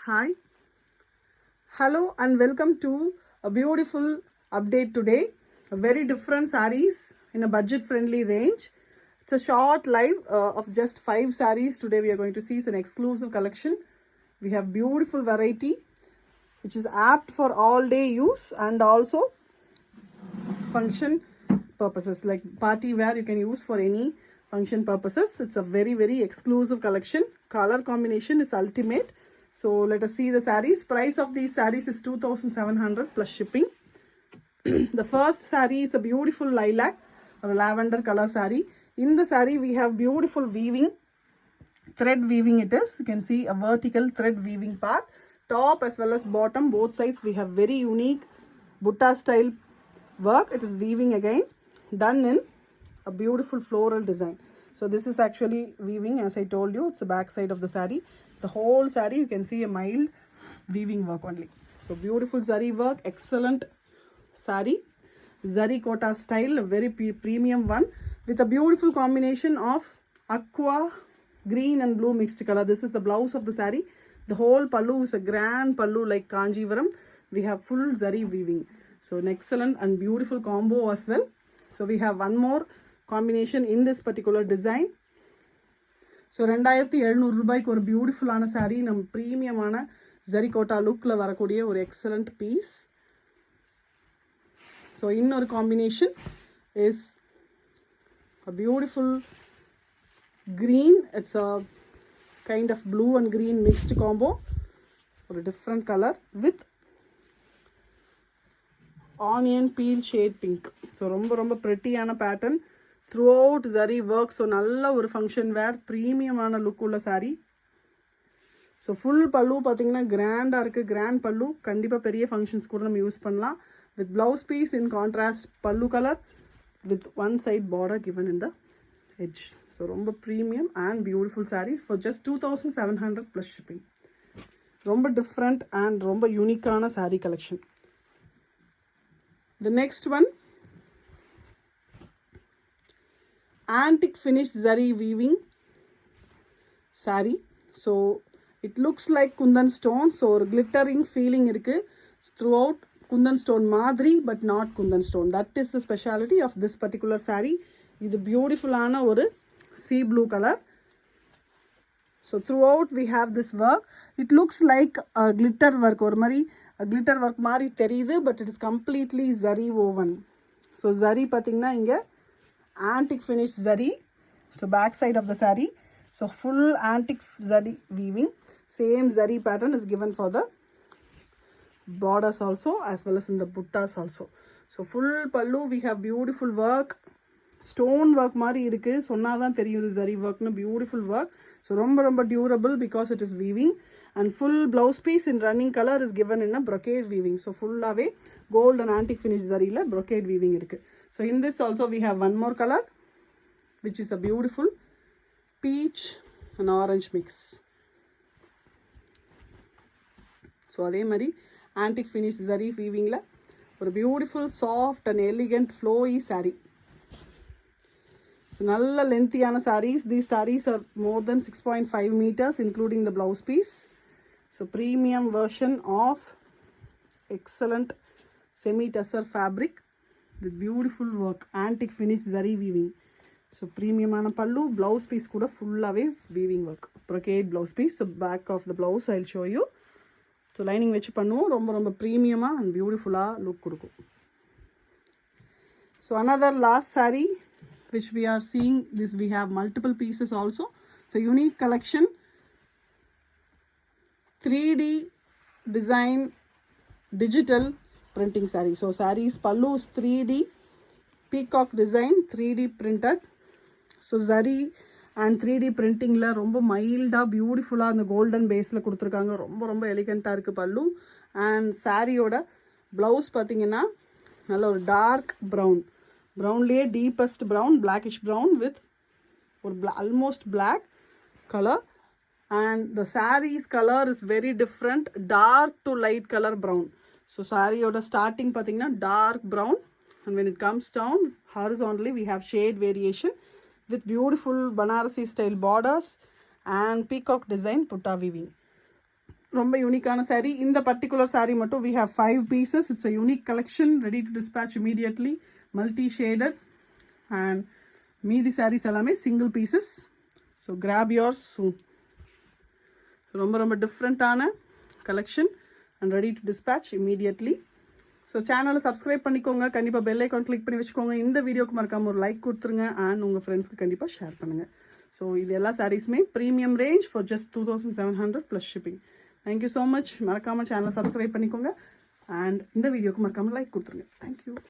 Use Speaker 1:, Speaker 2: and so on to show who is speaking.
Speaker 1: Hi, hello and welcome to a beautiful update today. A very different sarees in a budget friendly range. It's a short live of just 5 sarees. Today we are going to see an exclusive collection. We have beautiful variety which is apt for all day use and also function purposes, like party wear you can use for any function purposes. It's a very exclusive collection. Color combination is ultimate. So let us see the sarees. Price of these sarees is 2,700 plus shipping. The first saree is a beautiful lilac or lavender color saree. In the saree we have beautiful weaving, thread weaving it is. You can see a vertical thread weaving part. Top as well as bottom, both sides we have very unique butta style work. It is weaving again, done in a beautiful floral design. So this is actually weaving, as I told you. It's the back side of the saree. The whole saree you can see a mild weaving work only. So beautiful zari work, excellent saree, zari kota style, a very premium one with a beautiful combination of aqua green and blue mixed color. This is the blouse of the saree. The whole pallu is a grand pallu like Kanjivaram. We have full zari weaving. So an excellent and beautiful combo as well. So we have one more combination in this particular design. So 2700 ரூபாய்க்கு ஒரு பியூட்டிஃபுல்லான saree, நம்ம பிரீமியமான zari kota லுக்ல வரக்கூடிய ஒரு excellent piece. So இன்னொரு combination is a beautiful green. It's a kind of blue and green mixed combo, or a different color with onion peel shade pink. So ரொம்ப prettyயான pattern throughout zari work. So நல்ல ஒரு function wear பிரீமியமான look உள்ள saree. So full pallu பாத்தீங்கன்னா கிராண்டா இருக்கு. Grand pallu கண்டிப்பா பெரிய functions கூட நம்ம யூஸ் பண்ணலாம். With blouse piece in contrast pallu color with one side border given in the edge. So ரொம்ப premium and beautiful sarees for just 2700 plus shipping. ரொம்ப different and ரொம்ப unique-ஆன saree collection. The next one, antique finish zari weaving saree. So it looks like kundan stone. So ஒரு glittering feeling இருக்கு throughout. Kundan stone madri but not kundan stone. That is the speciality of this particular saree. இது பியூட்டிஃபுல்லான ஒரு sea blue color. So throughout we have this work. It looks like a glitter work, ஒரு மாதிரி glitter work மாதிரி தெரியுது, but it is completely zari woven. So zari பார்த்தீங்கன்னா இங்க antique finish zari. So back side of the saree. So full antique zari weaving. Same zari pattern is given for the borders also as well as in the buttas also. So full pallu we have beautiful work. Stone work மாதிரி இருக்கு. சொன்னாதான் தெரியும் இது zari workனு. Beautiful work. So ரொம்ப durable because it is weaving. And full blouse piece in running color is given in a brocade weaving. So full-ஆவே gold and antique finish zariல brocade weaving இருக்கு. So in this also we have one more color which is a beautiful peach and orange mix. So அதே மாதிரி antique finish zari weavingல ஒரு beautiful soft and elegant flowy saree. So நல்ல lengthyயான sarees. These sarees are more than 6.5 meters including the blouse piece. So premium version of excellent semi-tussar fabric with beautiful work, antique finish zari weaving. So premium-ஆன pallu, blouse piece கூட full-ஆவே weaving work, brocade blouse piece. So back of the blouse I'll show you. So lining வச்சு பண்ணுவோம். ரொம்ப premium-ஆ and beautiful-ஆ look கொடுக்கும். So another last saree which we are seeing, this we have multiple pieces also. So unique collection, 3D design digital printing saree. So sarees pallu is 3D peacock design, 3D printed. So zari and 3D printing la ரொம்ப மைல்டா பியூட்டிஃபுல்லா அந்த golden பேஸ்ல கொடுத்திருக்காங்க. ரொம்ப எலிகண்டா இருக்கு pallu. And சாரியோட blouse பாத்தீங்கன்னா நல்ல ஒரு டார்க் brown, brownலயே deepest brown, blackish brown with ஒரு almost black color. And the saree's color is very different, dark to light color brown. So saree-oda starting pathina dark brown, and when it comes down horizontally we have shade variation with beautiful Banarasi style borders and peacock design putta weaving. ரொம்ப யூனிக்கான saree. இந்த particular saree மட்டும் we have 5 pieces. It's a unique collection, ready to dispatch immediately, multi shaded, and மீதி sarees எல்லாமே single pieces. So grab yours soon. ரொம்ப ரொம்ப டிஃப்ரெண்ட்டான collection and ready to dispatch immediately. So சேனலை subscribe பண்ணிக்கோங்க, கண்டிப்பாக bell icon click பண்ணி வச்சுக்கோங்க. இந்த வீடியோக்கு மறக்காமல் ஒரு லைக் கொடுத்துருங்க அண்ட் உங்கள் ஃப்ரெண்ட்ஸ்க்கு கண்டிப்பாக ஷேர் பண்ணுங்கள். ஸோ இது எல்லா சாரீஸுமே premium range for just 2700 plus shipping. Thank you so much. மறக்காமல் சேனலை சப்ஸ்கிரைப் பண்ணிக்கோங்க அண்ட் இந்த வீடியோக்கு மறக்காமல் லைக் கொடுத்துருங்க. தேங்க்யூ.